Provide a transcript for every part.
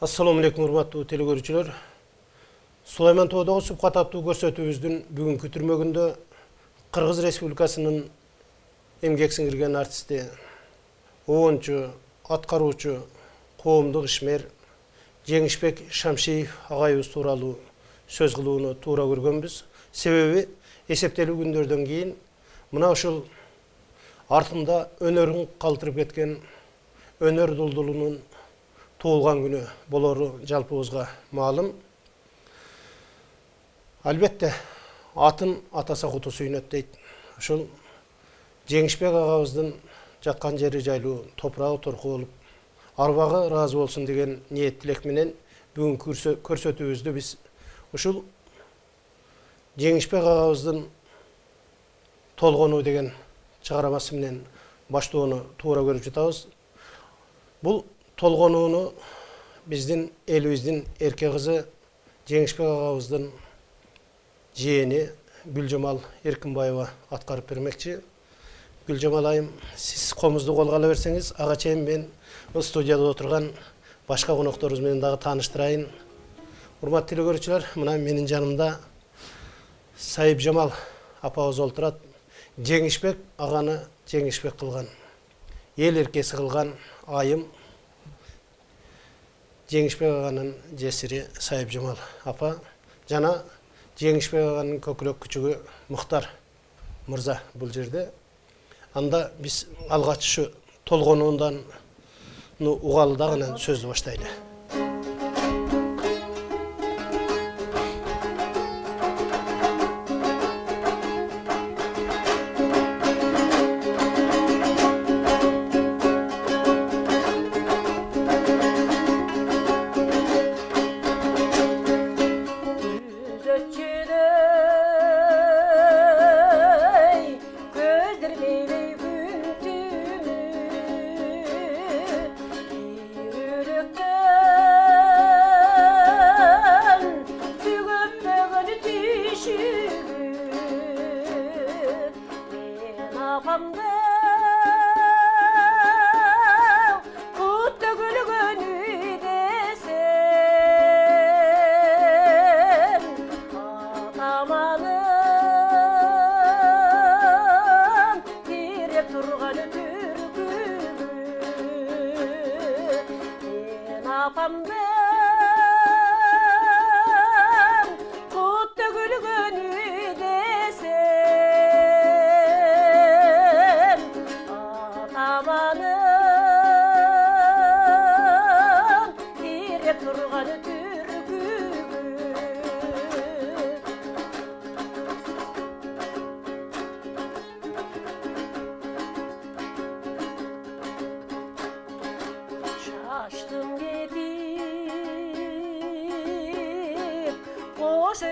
Assalamu alaikum урматтуу телекөрүүчүлөр. Сулайман Тоодогу субкат аттуу көрсөтүүбүздүн бүгүнкү түрмөгүндө Кыргыз Республикасынын эмгек сиңирген артисти, оончу, аткаруучу, коомдук ишмер Жеңишбек Шамшиев агайыбыз тууралуу сөз кылууну туура көргөнбүз. Себеби эсептелүү күндөрдөн кийин мына ушул артында өнөрүн калтырып кеткен өнөр дулдулунун туылган күнү болору жалпыбызга маалым. Албетте, атын атаса куту сүйнөт дейт. Ушул Жеңишбек агабыздын жаткан жери жайлуу, топурагы торку болуп, арбагы ыраазы болсун деген ниет тилек менен бүгүнкү көрсөтүүбүздү биз ушул Жеңишбек агабыздын толгонуу деген чыгарамасы менен баштоону туура көрүп жатабыз. Бул толгонууну биздин элибиздин эрке кызы Жеңишбек агабыздын жээни Гүлжамал Эркинбаева аткарып бермекчи. Гүлжамал айым, сиз комузду колго ала берсеңиз, ага чейин мен студияда отурган башка конокторубуз менен дагы тааныштырайын. Урматтуу телекөрүүчүлөр, мына менин жанымда Сайыпжамал апабыз отурат. Жеңишбек аганы Жеңишбек кылган, эл эркеси кылган айым Жеңишбек аганын жесири Сайыпжамал апа жана Жеңишбек аганын көкүлөк күчүгү Муктар мырза бул жерде. Анда биз алгач ушу толгонуундан угалы дагы сөздү баштайлы.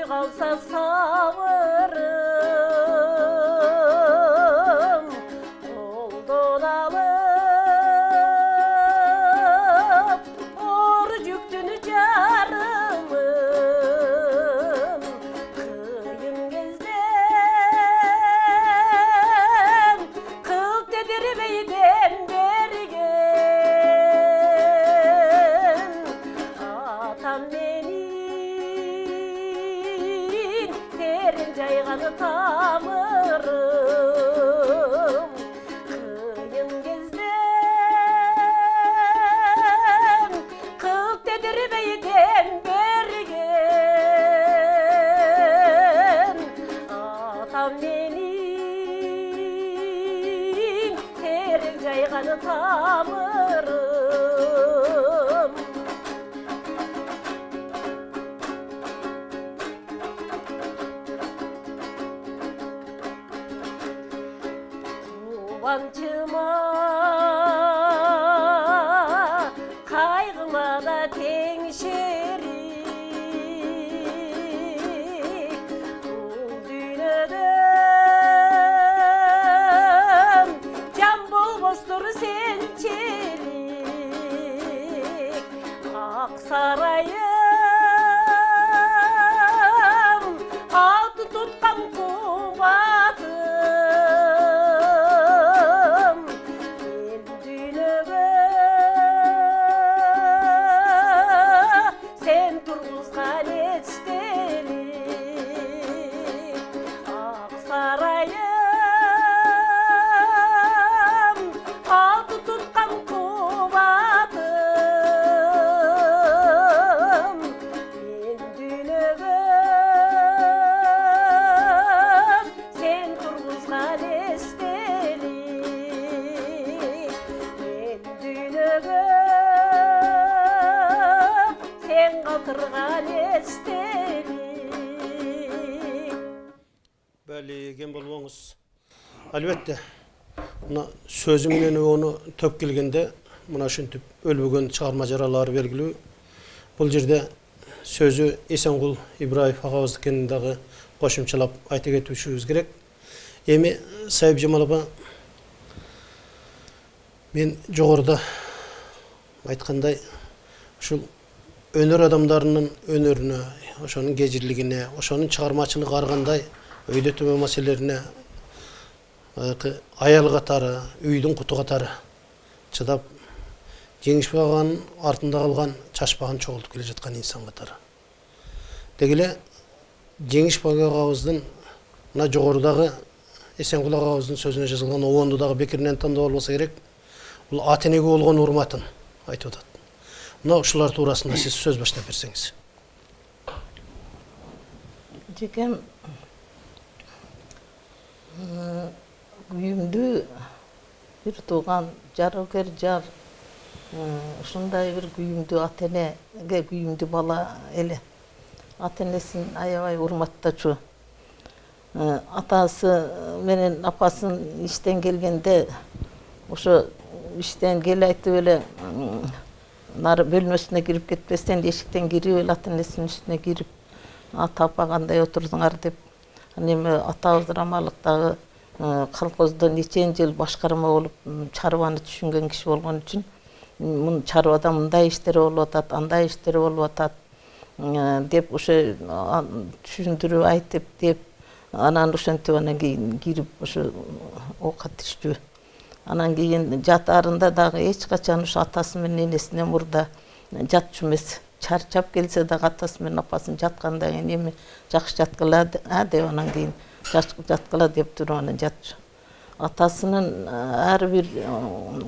Kalsa savırım oldun alıp orucuktünü carımın kıyım gezden kıl dedirmeyden bergen atam beni jayğanı tamırım kıyım gezden kılp dedirmeyden bergen atam benim terin jayğanı tamırım Kıvançıma, kaygıma da teşerik Kul düğünödüm, can bulmuştur sen çelik Aksaray'ım, altı tutkan kubatım El düğünödüm sen kaldırgan estelik. Bəli, ген болбоңуз. Албетте, мына сөзү менен onu төп келгенде, мына ушинтип өлбөгөн чыгарма жаралары белгилүү. Бул жерде сөзү Эсенгул Ибраев агабыздыкын дагы кошумчалап айта кетүүбүз керек. Эми Сайып Жамал апа, мен жогоруда айткандай, ушул өнөр адамдарынын өнөрүнө, ошонун кежирлигине, ошонун чыгармачылыгы ар кандай өйдөтмө маселелерине аял катары, үйдүн куту катары чыдап, Жеңишбек аганын артында калган чачпаган чогултуп келе жаткан инсан катары. Деги эле Жеңишбек агабыздын мына жогорудагы Эсенгул агабыздын сөзүнө жазылган обонду дагы бекеринен тандап албаса керек. Бул ата энеге болгон урматын айтып атат. Мына ушулар туурасында сиз сөз баштап берсеңиз. Жекем күйүмдүү бир тууган жарыгер жар ушундай бир күйүмдүү ата энеге күйүмдүү бала эле. Ата энесин аябай урматтачу. Атасы менен апасын иштен келгенде ошо иштен келе айтып эле нары бөлмөсүнө кирип кетпестен эшиктен кирип эле ата энесинин үстүнө кирип ата апа кандай отурдуңар деп. Эми атабыз Рамалыктагы колхоздо нечен жыл башкарма болуп чарбаны түшүнгөн киши болгон үчүн мун чарбада мындай иштери болуп атат, андай иштери болуп атат деп ошо түшүндүрүп айтып деп анан ошентип анан кийин кирип ошо оокат ичтүү. Анан кийин жатаарында дагы эч качан ошо атасы менен энесинен мурда жатчу эмес. Чарчап келсе дагы атасы менен апасын жаткандан кийин эми жакшы жаткыла деп анан кийин жаткыла деп туруп анан жатчу. Атасынын ар бир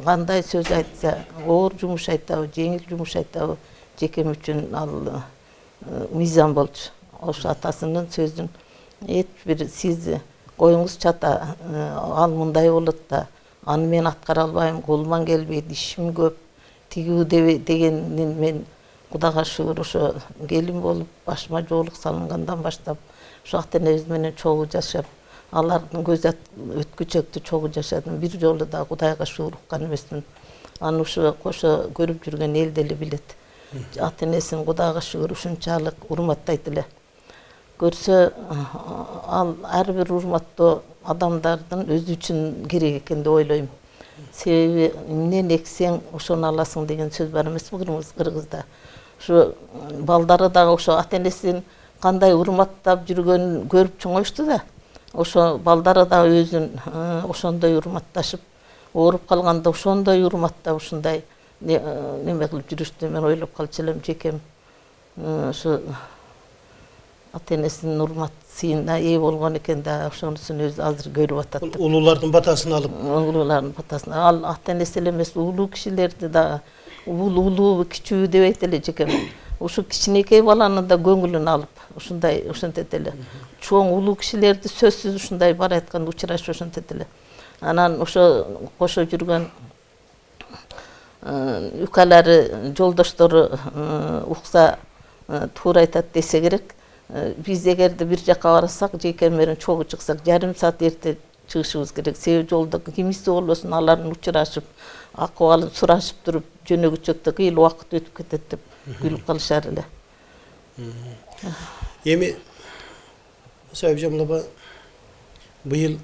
кандай сөз айтса, оор жумуш айтабы, жеңил жумуш айтабы, жекем үчүн ал мыйзам болчу. Ошо атасынын сөзүн эч бир сиз коюңуз чата, ал мындай болот да, аны мен аткара албайм, колуман келбейт, ишим көп, тигүү дегенин мен Кудайга шүгүр ошо келин болуп башыма жоолук салынгандан баштап ошо ата энебиз менен чогуу жашап, алардын көз өткүчөктү чогуу жашадым. Бир жолу да Кудайга шүгүр уккан эмесмин. Аны ошо кошо көрүп жүргөн эл деле билет. Ата энесин Кудайга шүгүр ушунчалык урматтайт эле. Көрсө ал ар бир урматтоо адамдардын өзү үчүн керек экен деп ойлойм. Себеби эмнен эксең ошону аласың деген сөз бар эмеспи кыргызда. Ошо балдары дагы ошо ата энесин кандай урматтап жүргөнүн көрүп чоңошту да. Ошо балдары дагы өзүн ошондой урматташып, ооруп калганда ошондой урматтап ушундай неме кылып жүрүштү. Мен ойлоп калчу элем жекем ошо ата энесинин урматына ээ болгон экен да, ошонусун өзү азыр көрүп атат. Улуулардын батасын алып. Улуулардын батасын. Ал ата энеси эле эмес, улуу кишилерди да, улуу кичүү дебейт эле жекем. Ошо кичинекей баланы да көңүлүн алып, ушундай ошентет эле. Чоң улуу кишилерди сөзсүз ушундай бар айтканда учурашып ошентет эле. Анан ошо кошо жүргөн үкалары, жолдоштору укса туура айтат десе керек. Биз эгерде бир жакка барсак, жекем менен чогуу чыксак, жарым саат эрте чыгышыбыз керек. Себеби жолдо кимиси болбосун алардын учурашып, акыбалын сурашып туруп, жөнөгүчөктө кыйыл убакыт өтүп кетет деп күлүп калышар эле. Эми Сайып Жамал апа, быйыл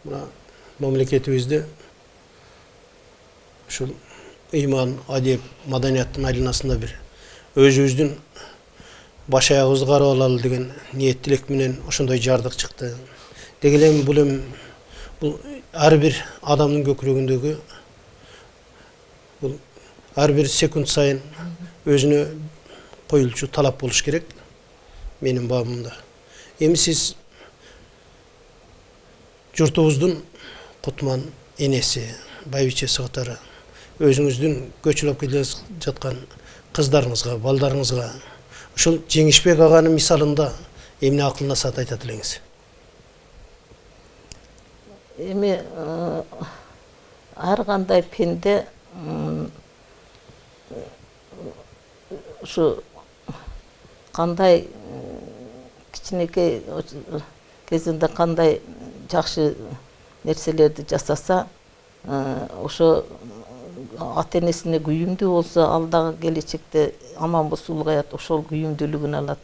мына мамлекетибизде ушул ыйман, адеп, маданияттын айланасында бир өзүбүздүн баш аягыбызды карап алалы деген ниет тилек менен ошондой жардык чыкты. Деги эле бул ар бир адамдын көкүрөгүндөгү бул ар бир секунд сайын өзүнө коюлчу талап болуш керек менин бабымда. Эми сиз журтубуздун кутман энеси, байбичеси катары өзүңүздүн көчүлөп келе жаткан кыздарыңызга, балдарыңызга ушул Жеңишбек аганын мисалында эмне акыл насаат айтат элеңиз? Эми ар кандай пенде ушу кандай кичинекей кезинде кандай жакшы нерселерди жасаса, ошо ата энесине күйүмдүү болсо, ал дагы келечекте аман болсо улгаят, ошол күйүмдүүлүгүн алат.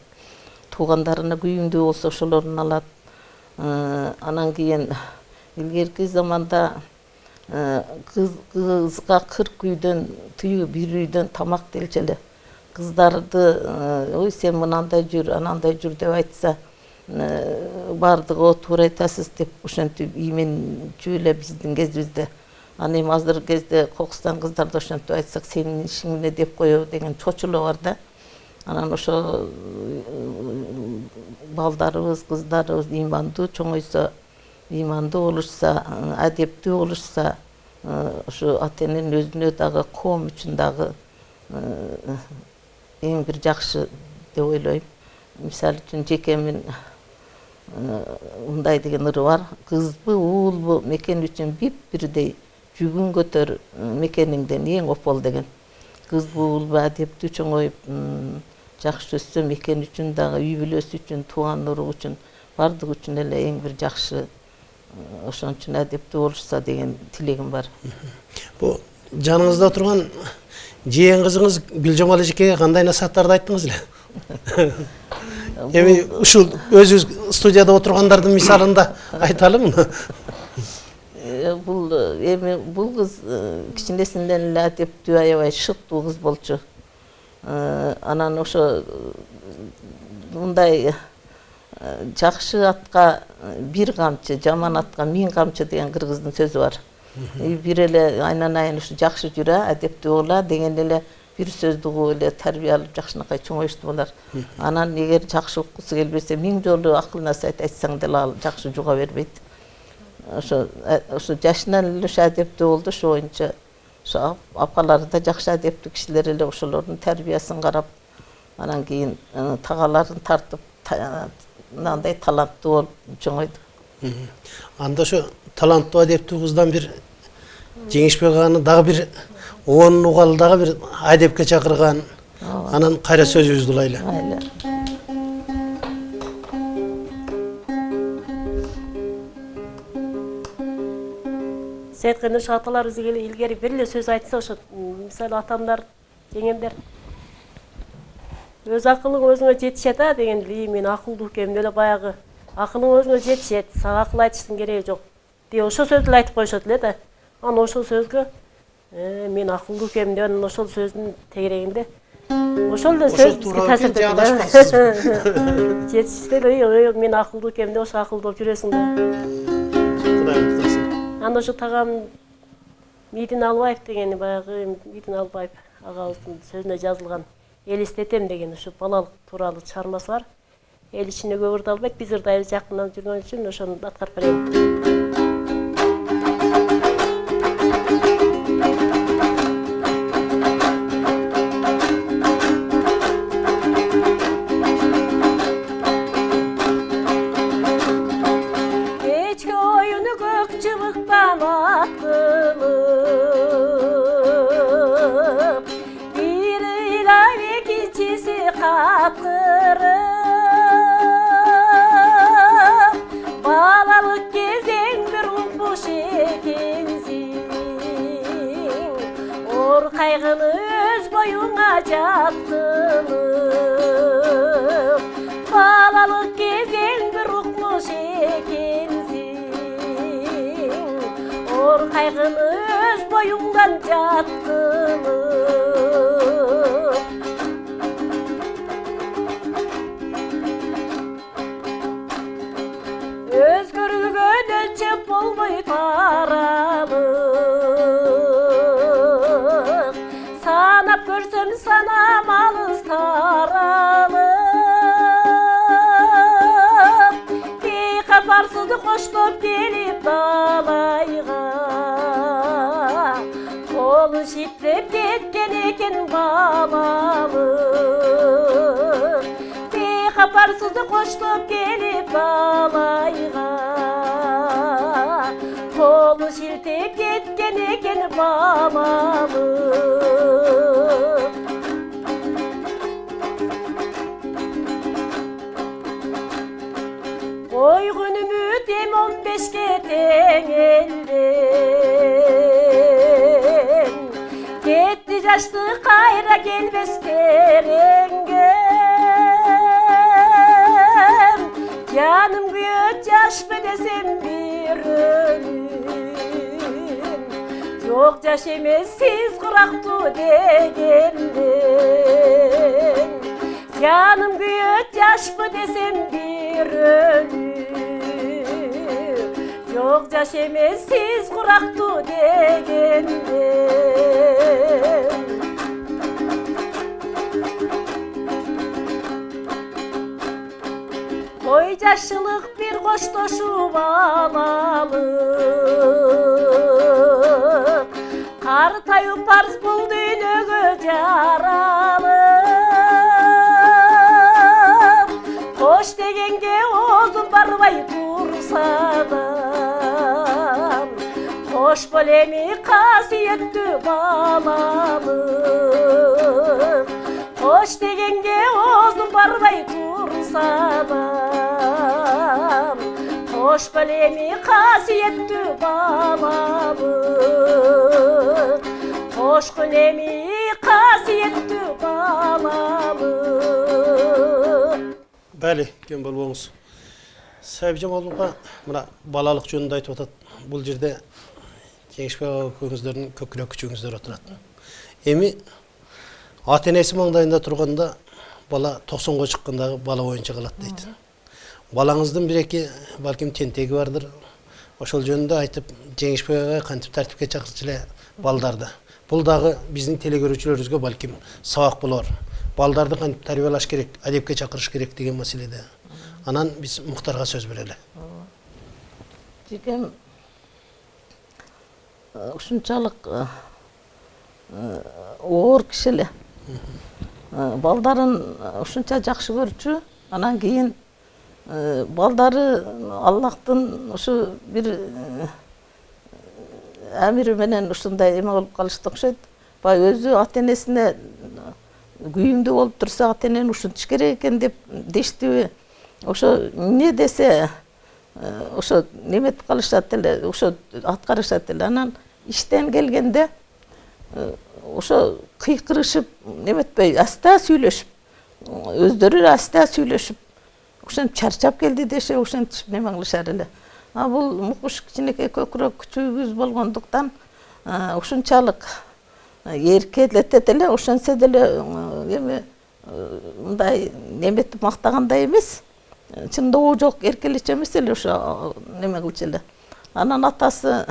Туугандарына күйүмдүү болсо, ошолорун алат. Анан кийин илгерки заманда кызга 40 үйдөн тыйы, бир үйдөн тамак делчү эле. Кыздарды, ой сен мынандай жүр, анандай жүр деп айтса, бардыгы туура айтасыз деп ошентип ийменчүү эле биздин кезибизде. Аны эми азыркы кезде Кокустан кыздарды ошентип айтсак, сенин ишиң эмне деп коебу деген чочулоо бар да. Анан ошо балдарыбыз, кыздарыбыз ыймандуу чоңойсо, ыймандуу болушса, адептүү болушса, ошо ата эненин өзүнө дагы, коом үчүн дагы эң бир жакшы деп ойлойм. Мисалы үчүн жекемин мындай деген ыры бар. Кызбы, уулбу мекен үчүн бип-бирдей жүгүн көтөр мекениңден эң опол деген. Кызбы, уулбу адептүү чоңоюп, жакшы өссө мекен үчүн дагы, үй бүлөсү үчүн, тууган урук үчүн, бардык үчүн эле эң бир жакшы, ошон үчүн адептүү болушса деген тилегим бар. Бу жаныңызда турган жиен кызыңыз Гүлжамал эжекеге кандай насааттарды айттыңыз эле? Эми ушул өзүбүз студияда отургандардын мисалында айталымы? Бул кыз кичинесинден эле адептүү, аябай шыктуу кыз болчу. Анан ошо мындай жакшы атка бир камчы, жаман атка 1000 камчы деген кыргыздын сөзү бар. Бир эле айнанайын ушу жакшы жүрө, адептүү бола деген эле бир сөздү угуп эле тарбия алып жакшынакай чоңоюштуу болар. Анан эгер жакшы уккусу келбесе, 1000 жолу акыл насаат айтсаң деле ал жакшы жуга бербейт. Ошо жашынан эле адептүү болду, ошо боюнча апалары да жакшы адептүү кишилер эле, ошолордун тарбиясын карап, анан кийин тагаларын тартып, мындай таланттуу болуп чоңойду. Анда ошо таланттуу адептүү кыздан бир Жеңишбек аганы дагы бир оонун угалы дагы бир адепке чакырган, анан кайра сөзүбүздү улайлы. Сеткенде ошо аталарыбыз илгери бир эле сөз айтса, ошо мисалы атамдар, жеңемдер өз акылың өзүңө жетишет дегенде, мен акылдуу экенмин деле баягы акылың өзүңө жетишет, сага акыл айтыштын кереги жок деп ошо сөздү айтып коюшат эле да. Анан ошол сөзгө мен акылдуу экенмин деп, анан ошол сөздүн тегерегинде ошол эле сөз бизге таасир этет. Жетиште эле мен акылдуу экенмин деп ошо акылдуу болуп жүрөсүң да. Анда ошо тагам Мидин Албаев дегени, баягы Мидин Албаев агабыздын сөзүнө жазылган элестетем деген ошо балалык тууралуу чыгармасы бар. Эл ичине көп ырды албайт, биз ырдайбы жакындан жүргөн үчүн ошону аткарып берейин. Балалық кезең бір ұлпуш екенсің, ор қайғыны өз бойыңа жатқызып. Балалық кезең бір ұлпуш екенсің, ор қайғыны өз бойыңдан жатқызып. Özgürlüğün ölçüp olmuy taralık, sanap görsem sanam alız taralık. Bir kaparsızdı koştup gelip dalayga, kolu şitlep ketken eken balalık. Bir kaparsızdı koştup gelip dalayga, kolu şiltep ketken eken balalık. жетti жашты кайра келбес кереңгем жаным күйөт жашпы десем бир өлүм жок жаш эмес сиз курактуу дегенден жаным күйөт жашпы десем бир өлүм жок жаш эмес сиз курактуу дегенден той жашылык бир коштошуп алалык картаюп парз бул дүйнөгө жаралып кош дегенге оозум барбай турса да кош бол эми касиеттүү балалык кош дегенге оозум барбай турса да кош бол эми касиеттүү балалык кошкун эми касиеттүү балалык. Бәлі, кен болуңыз. Сәбижан Малымға мына балалық жөнінде айтып атат. Бұл жерде Жеңішбек аға көңіздердің көкірек күчіңіздер отырады. Эми ата-енесі маңдайында тұрғанда бала 90-ға шыққандағы бала ойынша қалады дейді. Балаңыздың бір-екі балким тентегі бардыр. Ошол жөнінде айтып, Жеңішбек аға қантип тәртіпке чакырчылы балдарды. Бұл дағы біздің телегөрүүчүлөрүбүзгө балким сабак болор. Балдарды қантип тарбиялаш керек, адепке чакырыш керек деген маселеде. Анан біз Мұхтарға сөз берели. Жекем ушунчалык оор кишиле. Балдарын ушунча жакшы көрчү. Анан кийин балдары Аллахтын ушу бир амири менен ушундай эме болуп калышты окшойт. Бай өзү ата-энесине күйүмдүү болуп турса, ата-энени ушинтиш керек экен деп дештиби. Ошо не десе, ошо неметип калышат эле, ошо аткарышат эле. Анан иштен келгенде ошо кыйкырышып, неметпей, аста сүйлөшүп, өздөрү аста сүйлөшүп, ошентип чарчап келди десе, ошентип неме кылышар эле. А бул мукуш кичинекей көкүрөк күчүгүбүз болгондуктан ушунчалык эркелетет эле, ошентсе деле эме мындай неметип мактагандай эмес. Чында о жок, эркелече эмес эле ошо неме кылчу эле. Анан атасы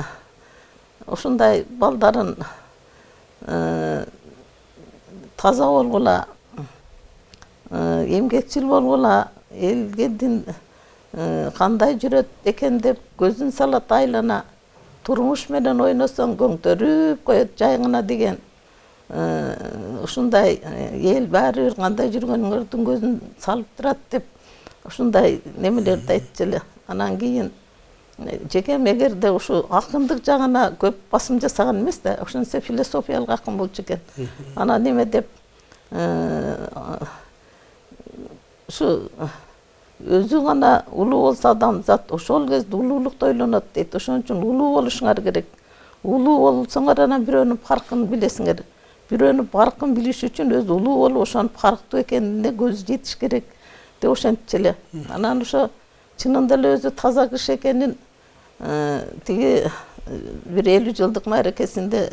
ушундай балдарын таза болгула, эмгекчил болгула, элгедин кандай жүрөт экен деп көзүн салат айлана, турмуш менен ойносоң көңтөрүп коет жайыңына деген ушундай эл баары бир кандай жүргөнүңөрдүн көзүн салып турат деп ушундай немелерди айтчу эле. Анан кийин жекем эгерде ушу акындык жагына көп басым жасаган эмес да, ошончо философиялык акын болчу экен. Анан неме деп ушу өзү гана улуу болсо адамзат ошол кезде улуулукту ойлонот дейт. Ошон үчүн улуу болушуңар керек. Улуу болсоңор анан бирөөнүн паркын билесиңер. Бирөөнүн паркын билиш үчүн өзү улуу болуп, ошонун парктуу экенине көз жетиш керек деп ошентчү эле. Анан ошо чынында эле өзү таза киши экенин тиги бир 50 жылдык мааракесинде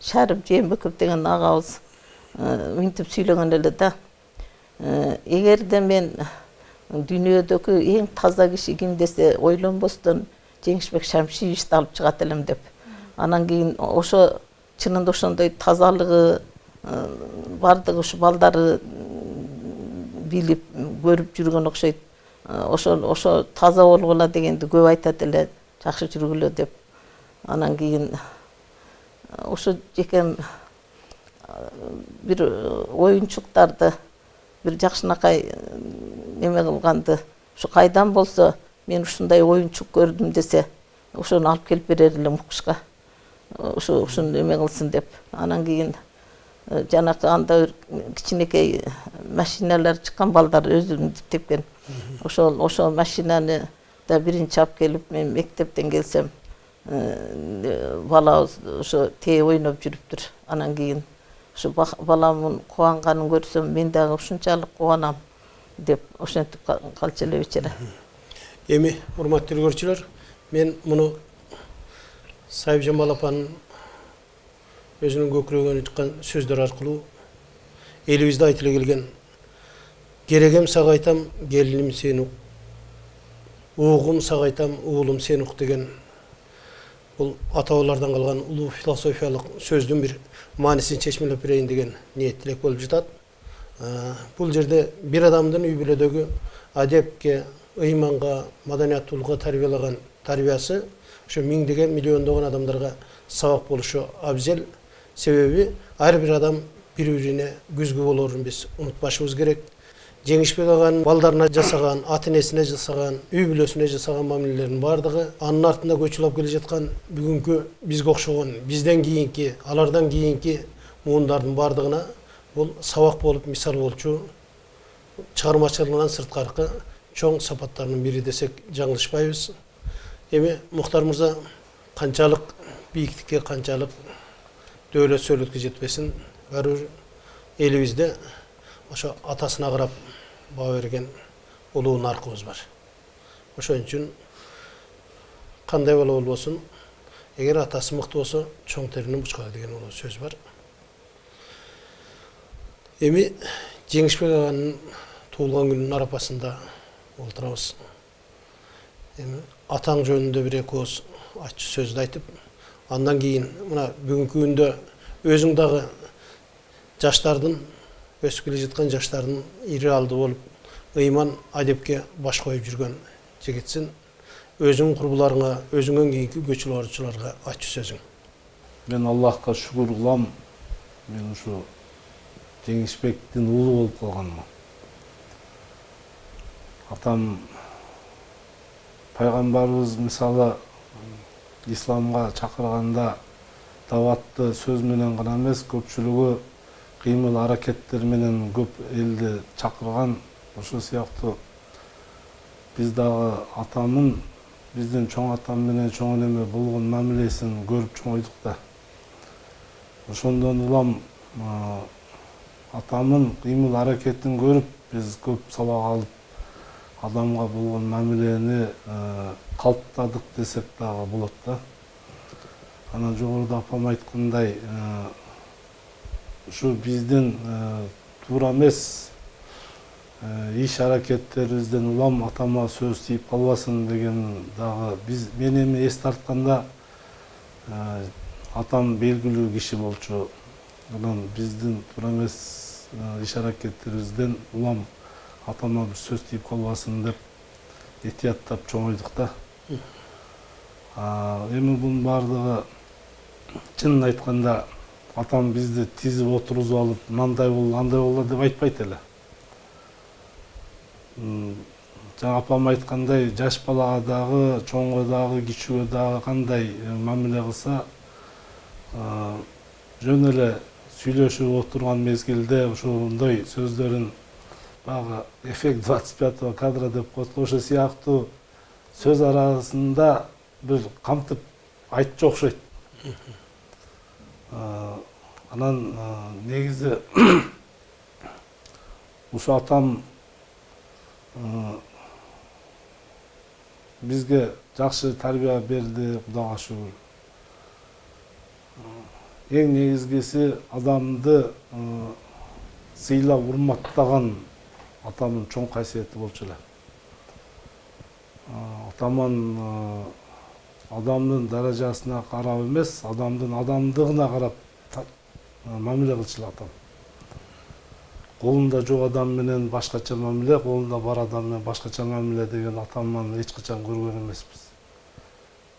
Шарып Жээнбеков деген агабыз мынтип сүйлөгөн эле да. Эгерде мен дүйнөдөгү эң таза киши ким десе ойлонбостон Жеңишбек Шамшиевичти алып чыгат элем деп. Анан кийин ошо чынында ошондой тазалыгы бардыгы ушу балдары билип көрүп жүргөн окшойт. Ошо таза болгула дегенди көп айтат эле, жакшы жүргүлө деп. Анан кийин ошо жекем бир оюнчуктарды бир жакшынакай неме кылганды, ушу кайдан болсо мен ушундай оюнчук көрдүм десе, ошону алып келип берер эле мукушка. Ушуну неме кылсын деп. Анан кийин жанакы анда бир кичинекей машиналар чыккан, балдар өзүм тепкен. Ошол машинаны да биринчи алып келип, мен мектептен келсем, балабыз ошо тээ ойноп жүрүптүр. Анан кийин ушу баламдын кубанганын көрсөм мен дагы ушунчалык кубанам деп ошентип калчу эле вечера. Эми урматтуу көрчүлөр, мен муну Сайыпжан балапанын өзүнүн көкүрөгүнө чыккан сөздөр аркылуу элибизде айтыла келген керегем сага айтам, келиним сен ук, угум сага айтам, уулум сен ук деген бул ата-бабалардан калган улуу философиялык сөздүн бир маанисин чечмелеп берейин деген ниет тилек болуп жатат. Бул жерде бир адамдын үй бүлөдөгү адепке, ыйманга, маданияттуулукка тарбиялаган тарбиясы ошо миңдеген, миллиондогон адамдарга сабак болушу абзел. Себеби ар бир адам бири-бирине күзгү болорун биз унутпашыбыз керек. Жеңишбек аганын балдарына жасаган, ата-энесине жасаган, үй бүлөсүнө жасаган мамилелеринин бардыгы анын артында көчүлүп келе жаткан бүгүнкү бизге окшогон, бизден кийинки, алардан кийинки муундардын бардыгына бул сабак болуп мисал болчу чыгармачылыгынан сырткаркы чоң сапаттарынын бири десек жаңылышпайбыз. Эми Мухтар мырза канчалык бийиктикке, канчалык дөөлөт сөөлөткө жетпесин, баары бир элибизде ошо атасына карап баа берген улуу наркыбыз бар. Ошон үчүн кандай бала болбосун, эгер атасы мыкты болсо, чоң теринин бучкагы деген улуу сөз бар. Эми Жеңишбек аганын туулган күнүнүн арапасында олтурабыз. Эми атаң жөнүндө бир эки ооз ачуу сөздү айтып, андан кийин мына бүгүнкү күндө өзүң дагы жаштардын, өсүп келе жаткан жаштардын идеалды болуп, ыйман, адепке баш коюп жүргөн жигитсин. Өзүң курбуларыңа, өзүңөн кийинки көчүлөрчүлөргө ачуу сөзүң. Мен Аллахка шүгүр кылам. Мен ушу Жеңишбектин уулу болуп калганыма. Атам пайгамбарыбыз мисалы исламга чакырганда даватты сөз менен гана эмес, көпчүлүгү кыймыл аракеттер менен көп элди чакырган. Ошол сыяктуу биз дагы атамдын биздин чоң атам менен чоң энеме болгон мамилесин көрүп чоңойдук да. Ошондон улам атамдын кыймыл аракетин көрүп биз көп сабак алып адамга болгон мамилени калыптадык десек дагы болот да. Анан жогоруда апам айткандай, ушу биздин туура эмес иш аракеттерибизден улам атама сөз тийип калбасын деген дагы мен эми эс тартканда атам белгилүү киши болчу. Анан биздин туура эмес иш аракеттерибизден улам атама бир сөз тийип калбасын деп этияттап чоңойдук да. Эми бунун баардыгы чынын айтканда атам бизди тизип отургузуп алып, мындай бол, андай бол деп айтпайт эле. Жана апам айткандай, жаш балага дагы, чоңго дагы, кичүүгө дагы кандай мамиле кылса, жөн эле сүйлөшүп отурган мезгилде ошондой сөздөрүн баягы эффект 25-го кадра деп коет, ошо сыяктуу сөз арасында бир камтып айтчу окшойт. Анан негизи ушу атам бизге жакшы тарбия берди, Кудайга шүгүр. Эң негизгиси адамды сыйлап, урматтаган атамдын чоң касиети болчу эле. Атаман адамдын даражасына карап эмес, адамдын адамдыгына карап мамиле кылчу эле атам. Колунда жок адам менен башкача мамиле, колунда бар адам менен башкача мамиле деген атамдан эч качан көргөн эмеспиз.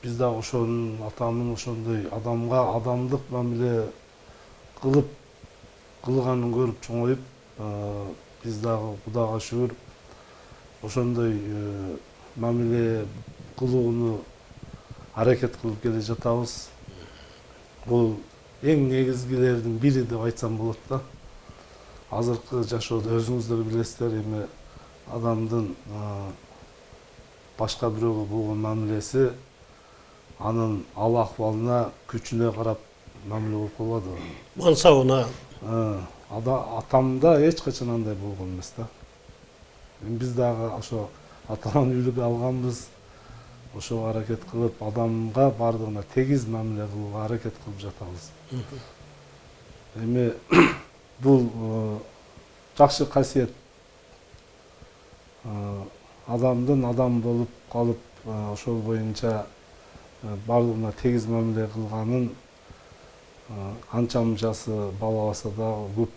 Биз дагы ошонун атамдын ошондой адамга адамдык мамиле кылганын көрүп чоңоюп, биз дагы Кудайга шүгүр ошондой мамиле кылууну аракет кылып келе жатабыз. Бул эң негизгилердин бири деп айтсам болот да. Азыркы жашоодо өзүңүздөр билесиздер, эми адамдын башка бирөөгө болгон мамилеси анын ал акыбалына, күчүнө карап мамиле болуп калбады. Мансабына. Атамда эч качан андай болгон эмес да. Биз дагы ошо атаман үйлүгү алганбыз. Ошого аракет кылып, адамга бардыгына тегиз мамиле кылууга аракет кылып жатабыз. Эми бул жакшы касиет. Адамдын адам болуп калып, ошол боюнча бардыгына тегиз мамиле кылганын анча мынчасы балабаса дагы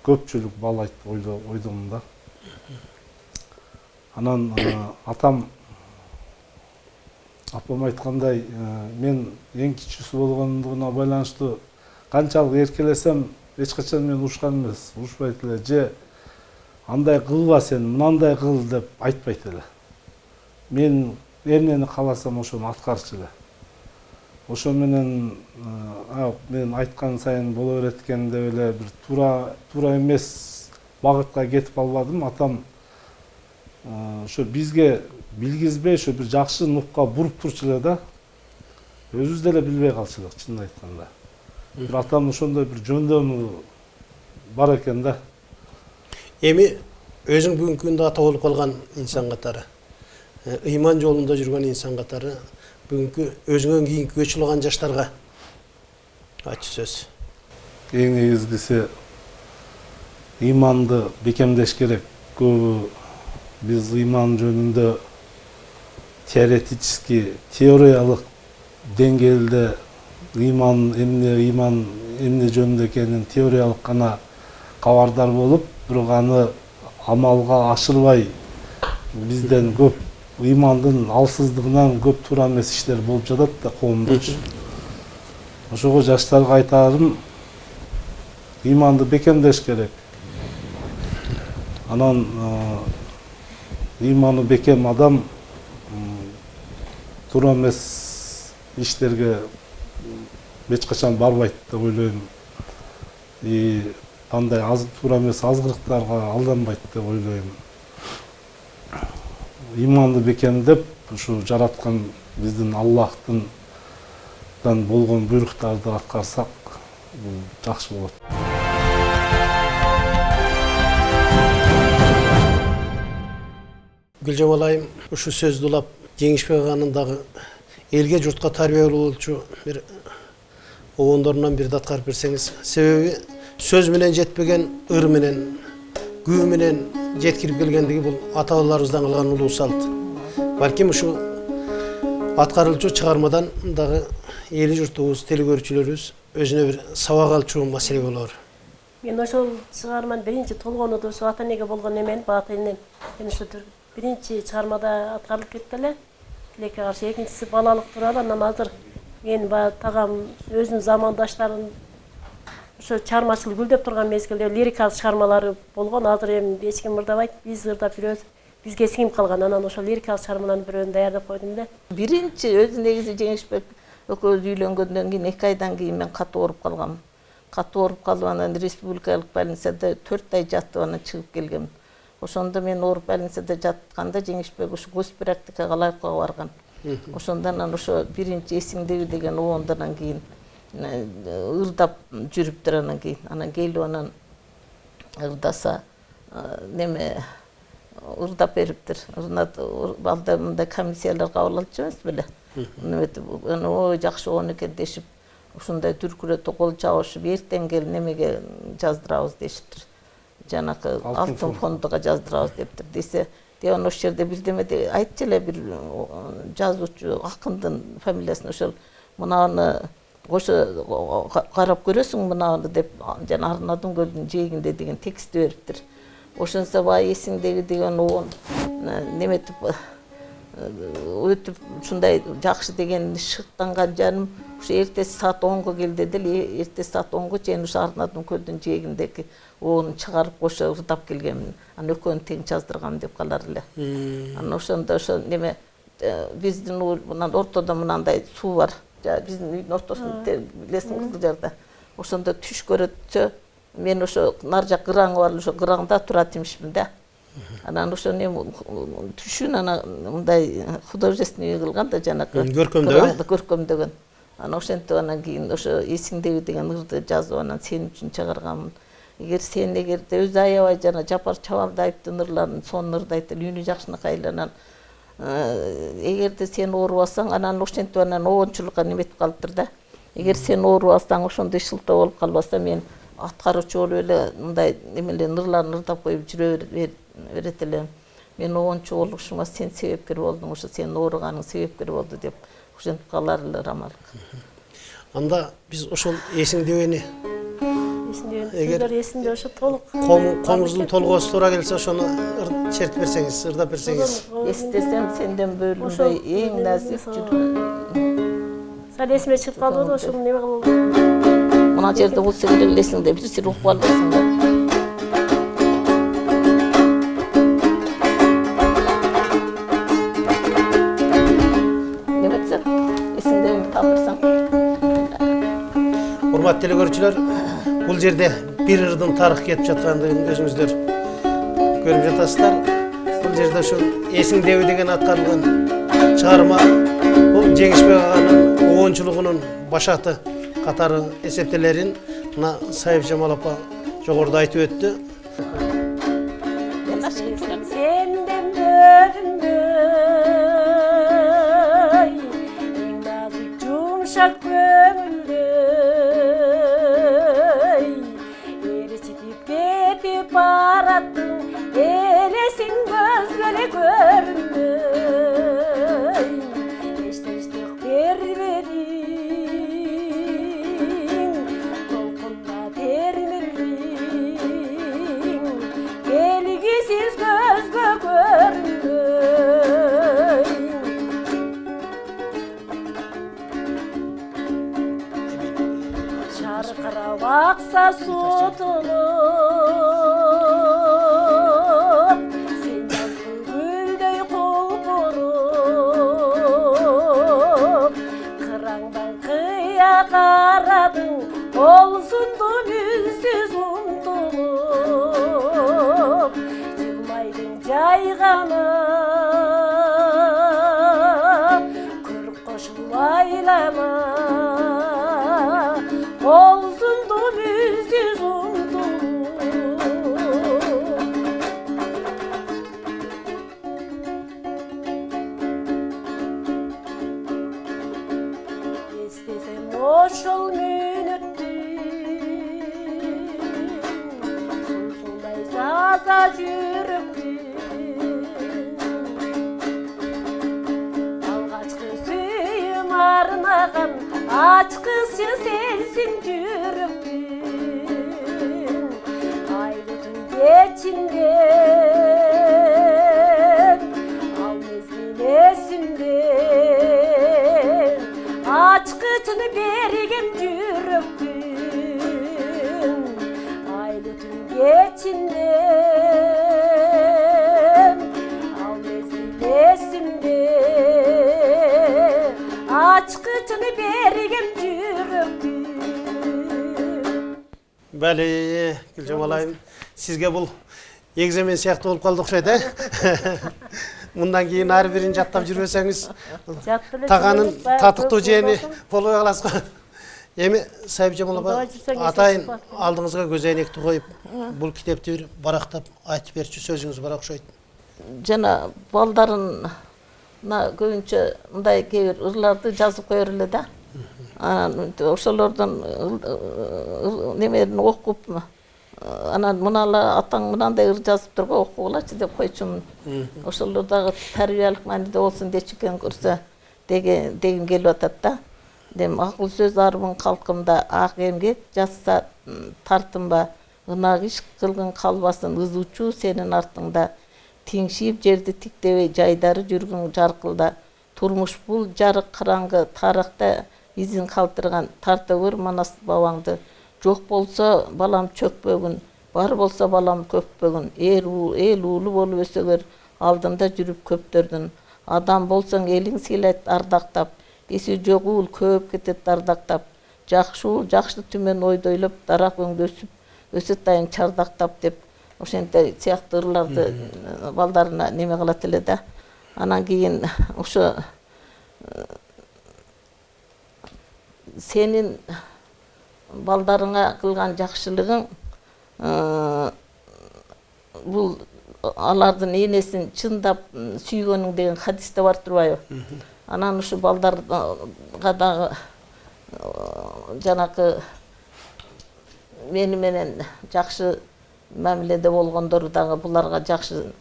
көпчүлүк балайт ойдомун да. Анан апам айткандай, мен эң кичүүсү болгондугуна байланыштуу канчалык эркелесем эч качан мен урушкан эмес, урушпайт эле, же андай кылба сен, мынандай кыл деп айтпайт эле. Мен эмнени кааласам ошону аткарчу эле. Ошо менен мен айткан сайын боло берет экен деп эле бир туура эмес багытка кетип албадым. Атам ошо бизге билгизбей ошо бир жакшы нукка буруп турчу эле да. Өзүбүз деле билбей калчу элек, чынын айтканда. Бир атам ошондой бир жөндөмү бар экен да. Эми өзүң бүгүнкү күндө ата болуп калган инсан катары, ыйман жолунда жүргөн инсан катары, бүгүнкү өзүңөн кийинки көчүп алган жаштарга ачуу сөз. Эң негизгиси ыйманды бекемдеш керек. Көбү биз ыйман жөнүндө теоретически, теориялык деңгээлде ыйман эмне жөнүндө экенин теориялык гана кабардар болуп, бирок аны амалга ашырбай бизден көп ыймандын алсыздыгынан көп туура эмес иштер болуп жатат да коомдочу. Ошого жаштарга айтарым, ыйманды бекемдеш керек. Анан ыйманы бекем адам туура эмес иштерге эч качан барбайт деп ойлойм. Андай туура эмес азгырыктарга алданбайт деп ойлойм. Ыйманды бекемдеп, ушу жараткан биздин Аллахтан болгон буйруктарды аткарсак, жакшы болот. Гүлжамал айым, ушу сөздү улап, Жеңишбек аганын дагы элге журтка тарбиялуу болчу бир обондорунан бирди аткарып берсеңиз. Себеби сөз менен жетпеген ыр менен, күү менен жеткирип келгендиги бул ата бабаларыбыздан калган улуу салт. Балким ушу аткарылчу чыгармадан дагы эли журтубуз, телекөрүүчүлөрүбүз өзүнө бир сабак алчу маселе болор. Мен ошол чыгарманы биринчи толгонууда ошо ата энеге болгон эмени бата энем биринчи чыгармада аткарылып кеткеле. Тилекке каршы экинчиси балалык тууралуу. Анан азыр менин баягы тагам өзүнүн замандаштарын ошо чыгармачылык гүлдөп турган мезгилде лирикалык чыгармалары болгон. Азыр эми эч ким ырдабайт, биз ырдап жүрөбүз. Бизге сиңип калган. Анан ошо лирикалык чыгармалардын бирөөнү даярдап койдум эле. Биринчи өзү негизи Жеңишбек экөөбүз үйлөнгөндөн кийин 2 айдан кийин мен катуу ооруп калгам. Катуу ооруп калып анан республикалык больницада 4 ай жатып анан чыгып келгем. Ошондо мен ооруп больницада жатканда Жеңишбек ошо госпрактикага лайкага барган. Ошондон анан ошо биринчи эсиңдеби деген обондордон кийин ырдап жүрүптүр анан кийин. Анан келип анан ырдаса неме ырдап бериптир. Балда мындай комиссиялар кабыл алчу эмес беле. Ой жакшы болгон экен дешип, ушундай дүркүрөтүп кол чабышып, эртең кел немеге жаздырабыз дешиптир. Жанакы алтын фондуга жаздырабыз дептир. Десе, деген ошол жерде бирдеме айтчу эле бир жазуучу акындын фамилиясын ошол мынаны ошо карап көрөсүң мынаны деп жана Арнадын көлүнүн жээгинде деген текстти бериптир. Ошонсо бай эсиңдеги деген обон неметип өтүп ушундай жакшы деген шыктанган жаным ушу эртеси саат 10го кел деди эле. Эртеси саат 10го чейин ушу Арнадын көлүнүн жээгиндеги обону чыгарып ошо ырдап келгемин. Анан экөөнү тең жаздыргам деп калар эле. Анан ошондо ошо неме биздин мындан ортодо мынандай суу бар. Биздин үйдүн ортосунда билесиң кызыл жарда. Ошондо түш көрөтсө мен ошо нар жак кыраңы бар ошо кыраңда турат имишмин да. Анан ошо не түшүн ана мындай художественный кылган да жанакы көркөмдөгөн. Анан ошентип анан кийин ошо эсиңдеби деген ырды жазып анан сен үчүн чыгарганмын. Эгерде өзү аябай жана жапар чабалдайыптын ырларын сонун ырдайт эле үнү жакшынакай эле анан эгерде сен оорубасаң анан ошентип анан обончулукка неметип калыптыр да. Эгер сен оорубасаң ошондой шылтоо болуп калбаса мен аткаруучу болуп эле мындай эмелер ырларын ырдап коюп жүрө берет элем. Мен обончу болушума сен себепкер болдуң, ошо сенин ооруганың себепкер болду деп ошентип калар эле рамалык. Анда биз ошол эсиңдебени Эгер эсинде ошо толук комуздун толгоосу туура келсе ошону чертип берсеңиз, ырдап берсеңиз. Эстесем сенден бөлүнбөй эң назик жүрөм. Сал эсиме чыгып калды ошо неме кылып. Мына жерде болсо керек элесиң деп бир сир угуп аласың да. Неметсе эсиңдебиңди тапырсаң. Урматтуу телекөрүүчүлөр, бул жерде бир ырдын тарых кетип жаткандыгын өзүңүздөр көрүп жатасыздар. Бул жерде ошо эсиңдеби деген аткарылган чыгарма бул Жеңишбек аганын обончулугунун башаты катары эсептелерин мына Сайып Жамал апа жогоруда айтып өттү. Senden bölünmöy, nazik yumuşak kömüldöy, erişitip ketip barattın, elesin gözgöle görünmöy, eşteştik berberin, dolkunda termildin, gelgisiz gözgö görünmöy. Şarkıra baksa sutulup, sen yazgın güldöy kulpurup, kırangdan kıya karadın, olsundun ünsüz umtulup, yılmaydın caygana, kırk koşul aylama, olsundun ünsüz umtulup. İstesem oşul minüttün, sulsulay zaza jürüptün. Algaçkı suyum arnağan, açkısı sensin jürüptün. Aylutun geçinden, al mezgin esimden, açkıçını bergen jürüptün. Aylutun geçinden, al mezgin esimden, açkıçını bergen jürüptün. Бәли, Гүлжамал айым, сизге бул эгземен сыяктуу болуп калды окшойт, Мындан кийин ар бирин жаттап жүрбөсөңүз, таганын татыктуу жеени болбой каласыз го. Эми Сайып Жамал апа, атайын алдыңызга көз айнекти коюп, бул китепти бир барактап айтып берчү сөзүңүз бар окшойт. Жана балдарына көбүнчө мындай кээ бир ырларды жазып коёр эле да. Ошолордон немерин окуп, анан мынала атаң мынандай ыр жазыптыр го, окугулачы деп койчумун. Ошолор дагы тарбиялык мааниде болсун дечи экен көрсө деген келип атат да. Дем акыл сөз арбын калкымда ак эмгек жазса тартынба, ынак иш кылгын калбасын ызуучу сенин артыңда. Теңшип жерди тиктебей жайдары жүргүн жаркылда. Турмуш бул жарык караңгы тарыхта изин калтырган тарта көр манас бабаңды. Жок болсо балам чөкпөгүн, бар болсо балам көппөгүн. Эл уулу болуп өсөгөр алдында жүрүп көптөрдүн. Адам болсоң элиң сыйлайт ардактап, эси жок уул көп кетет ардактап. Жакшы уул жакшы түмөн ойдойлоп, дарак өңдөсүп, өсөт айың чардактап деп ошентип сыяктуу ырларды балдарына неме кылат эле да. Анан кийин ошо сенин балдарыңа кылган жакшылыгың бул алардын энесин чындап сүйгөнүң деген хадисте бар турбайбы? Анан ушу балдарга дагы жанакы мени менен жакшы мамиледе болгондору дагы буларга жакшы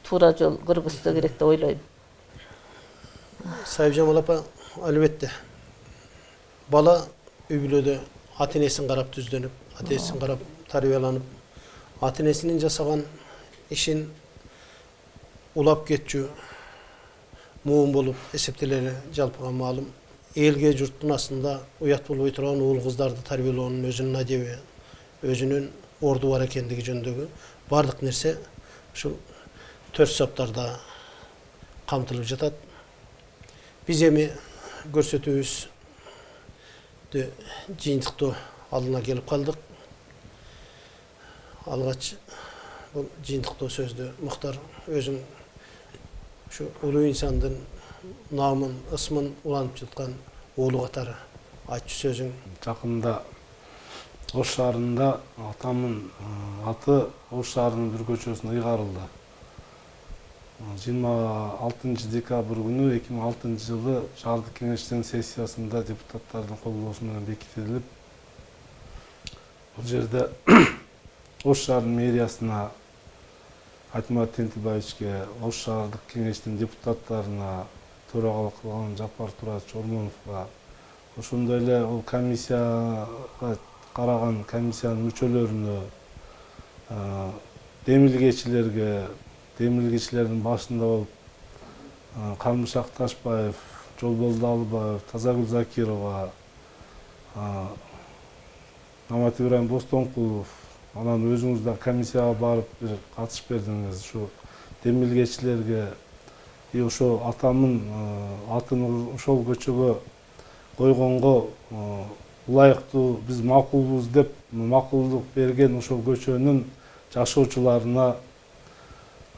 туура жол көргөзсө керек деп ойлойм. Сайыпжамал апа, албетте бала үй бүлөдө ата-энесин карап түздөнүп, ата-энесин карап тарбияланып, ата-энесинин жасаган ишин улап кетчү муун болуп эсептелери жалпыга маалым. Элге журттун астында уят болбой турган уул кыздарды тарбиялоонун өзүнүн адеби, өзүнүн орду бар экендиги жөнүндөгү бардык нерсе ушул 4 саптарда камтылып жатат. Биз эми көрсөтүүбүздү жыйынтыктоо алдына келип калдык. Алгач бул жыйынтыктоо сөздү Муктар өзүң ушу улуу инсандын намын, ысмын уланып жаткан уулу катары айтчу сөзүң. Жакында Ош шаарында атамдын аты Ош шаарынын бир көчөсүнө ыйгарылды. 26 декабрь күнү 2006 жылы шаардык кеңештин сессиясында депутаттардын колдоосу менен бекитилип, бул жерде Ош шаарынын мэриясына Айтмат Тентибаевичке, Ош шаардык кеңештин депутаттарына, төрагалык кылган Жапар Тураевич Ормоновго, ошондой эле ол комиссияга караган комиссиянын мүчөлөрүнө, демилгечилерге, демилгечилердин башында болуп Калмышак Ташбаев, Жолболду Алыбаев, Тазагүл Закирова, Намат Ибраим Бостонкулов, анан өзүңүз да комиссияга барып бир катышып бердиңиз. Ушу демилгечилерге ошо атамдын атын ошол көчөгө койгонго ылайыктуу биз макулбуз деп макулдук берген ошол көчөнүн жашоочуларына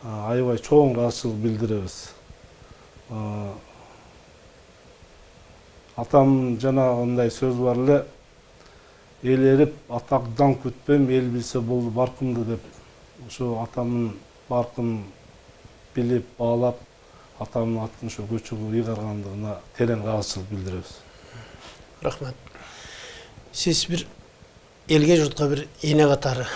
аябай чоң ыраазычылык билдиребиз. Атам жанагындай сөз бар эле, эл эрип атактан күтпөм, эл билсе болду баркымды деп. Ошо атамдын баркын билип, баалап, атамдын атын ошо көчөгө ыйгаргандыгына терең ыраазычылык билдиребиз. Рахмат. Сиз бир элге журтка бир эне катары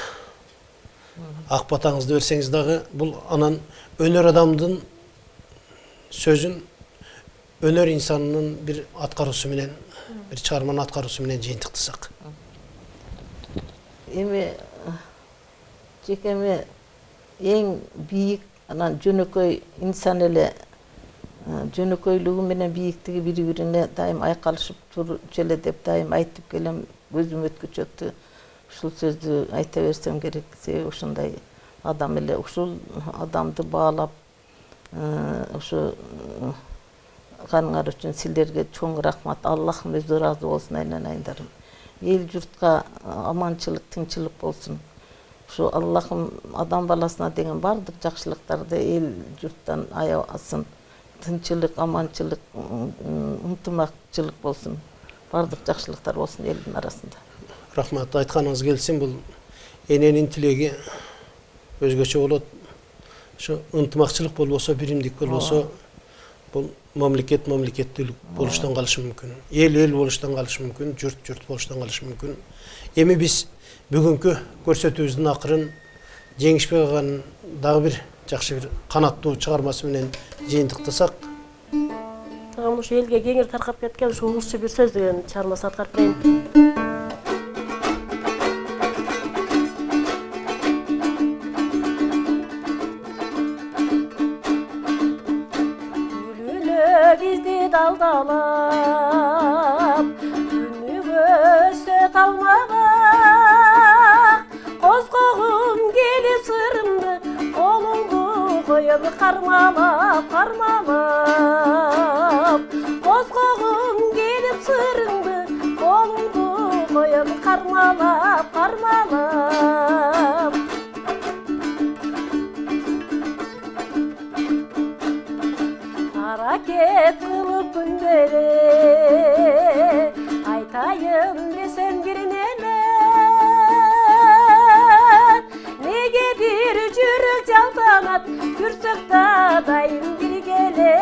ак батаңызды берсеңиз дагы, бул анан өнөр адамдын сөзүн өнөр инсанынын бир аткаруусу менен, бир чыгарманын аткаруусу менен жыйынтыктасак. Эми жекеме эң бийик анан жөнөкөй инсан эле жөнөкөйлүгү менен бийиктиги бири-бирине дайым айкалышып турчу эле деп дайым айтып келем. Өзүм өткүчөктү ушул сөздү айта берсем керек. Себеби ушундай адам эле, ушул адамды баалап, ушу каныңар үчүн силерге чоң рахмат. Аллахым өзү ыраазы болсун айланайындарым. Эл журтка аманчылык, тынчылык болсун. Ушу Аллахым адам баласына деген бардык жакшылыктарды эл журттан аябасын. Тынчылык, аманчылык, ынтымакчылык болсун. Бардык жакшылыктар болсун элдин арасында. Рахмат, айтканыңыз келсин. Бул эненин тилеги өзгөчө болот. Ошо ынтымакчылык болбосо, биримдик болбосо, бул мамлекеттүүлүк болуштан калышы мүмкүн. Эл болуштан калышы мүмкүн, журт болуштан калышы мүмкүн. Эми биз бүгүнкү көрсөтүүбүздүн акырын Жеңишбек аганын дагы бир жакшы бир канаттуу чыгармасы менен жыйынтыктасак. Тагын ушу элге кеңир таркап кеткен ушу угузчу бир сөз деген чыгармасы аткарып берейин. Bizdi daldalap, günü göze kalmamak. Kozkoğum gelip sırımdı, olundu koyup karmalap, karmalap. Kozkoğum gelip sırımdı, olundu koyup karmalap, karmalap. жүрсек та дайым биргеле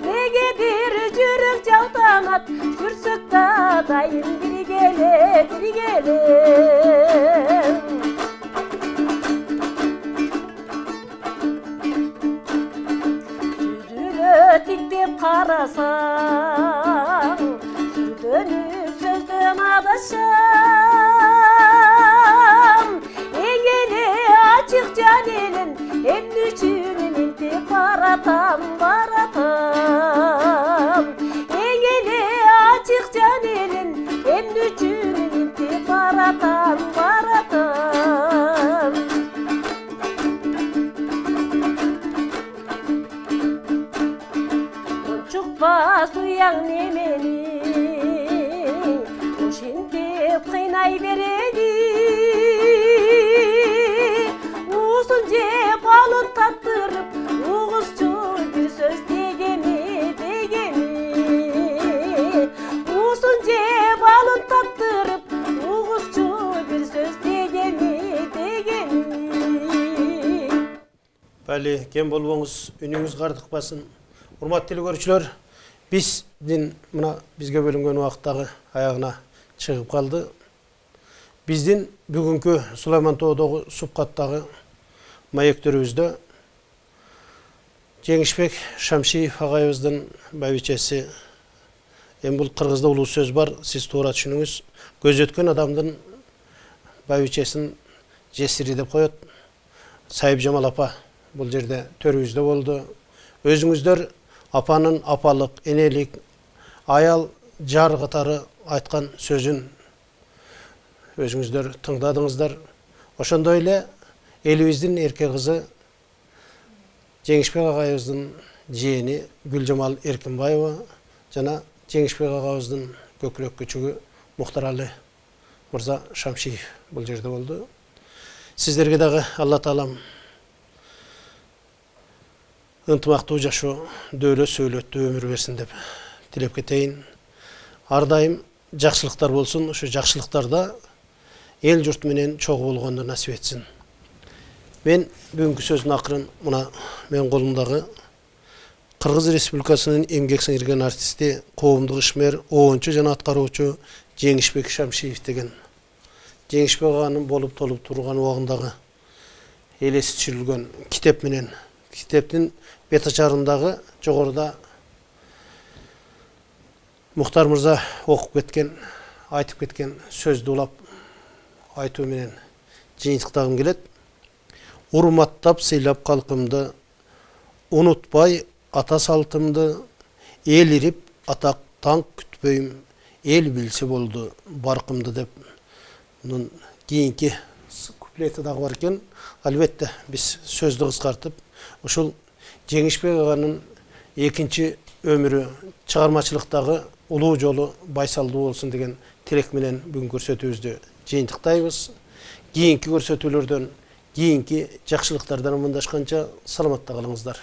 негедир жүрөк жалтанат жүрсек та дайым биргеле сүзүлө тиктеп карасаң сүрдөнүп сөздөн адашам эң эле ачык жан элин эмне үчүн ментип баратам эң эле ачык жан элин эмне үчүн ментип баратам Чукпас уяң немени ошентип кыйнай берени уузун жеп алып таттырып угузчу бир сөз дегени уузун жеп алып таттырып угузчу бир сөз дегени Бәлі, кем болбоңуз, үнүңүз кардыкпасын. Урматтуу көрүүчүлөр, биздин мына бизге бөлүнгөн убакыттагы аягына чыгып калды. Биздин бүгүнкү Сулайман тоодогу субкаттагы маектөрүбүздө Жеңишбек Шамшиев агайыбыздын байбичеси, эми бул кыргызда улуу сөз бар, сиз туура түшүнүңүз, көз өткөн адамдын байбичесин жесири деп коет. Сайып Жамал апа бул жерде төрүбүздө болду. Өзүңүздөр апанын апалык, энелик, аял, жар катары айткан сөзүн өзүңүздөр тыңдадыңыздар. Ошондой эле элибиздин эрке кызы Жеңишбек агайыбыздын жээни Гүлжамал Эркинбаева жана Жеңишбек агайыбыздын көкүрөк күчүгү Мухтаралы мырза Шамшиев бул жерде болду. Сиздерге дагы Алла Таалам ынтымактуу жашоо, дөөлө сөйлөттүү өмүр берсин деп тилеп кетейин. Ар дайым жакшылыктар болсун, ошо жакшылыктарда эл журт менен чогуу болгонду насип этсин. Мен бүгүнкү сөздүн акырын мына мен колумдагы Кыргыз Республикасынын эмгек сиңирген артисти, коомдук ишмер, оончу жана аткаруучу Жеңишбек Шамшиев деген Жеңишбек аганын болуп толуп турган убагындагы элеси түшүрүлгөн китеп менен, китептин бет ачарындагы жогоруда Мухтар мырза окуп кеткен, айтып кеткен сөздү улап айтуу менен жыйынтыктагым келет. Урматтап сыйлап калкымды, унутпай ата салтымды, эл ирип атак таң күтпөйм, эл билсе болду баркымды деп. Мунун кийинки куплети дагы бар экен. Албетте биз сөздү кыскартып, ушул Жеңишбек аганын экинчи өмүрү чыгармачылыктагы улуу жолу байсалдуу болсун деген тилек менен бүгүн көрсөтүүбүздү жыйынтыктайбыз. Кийинки көрсөтүүлөрдөн, кийинки жакшылыктардан амандашканча саламатта калыңыздар.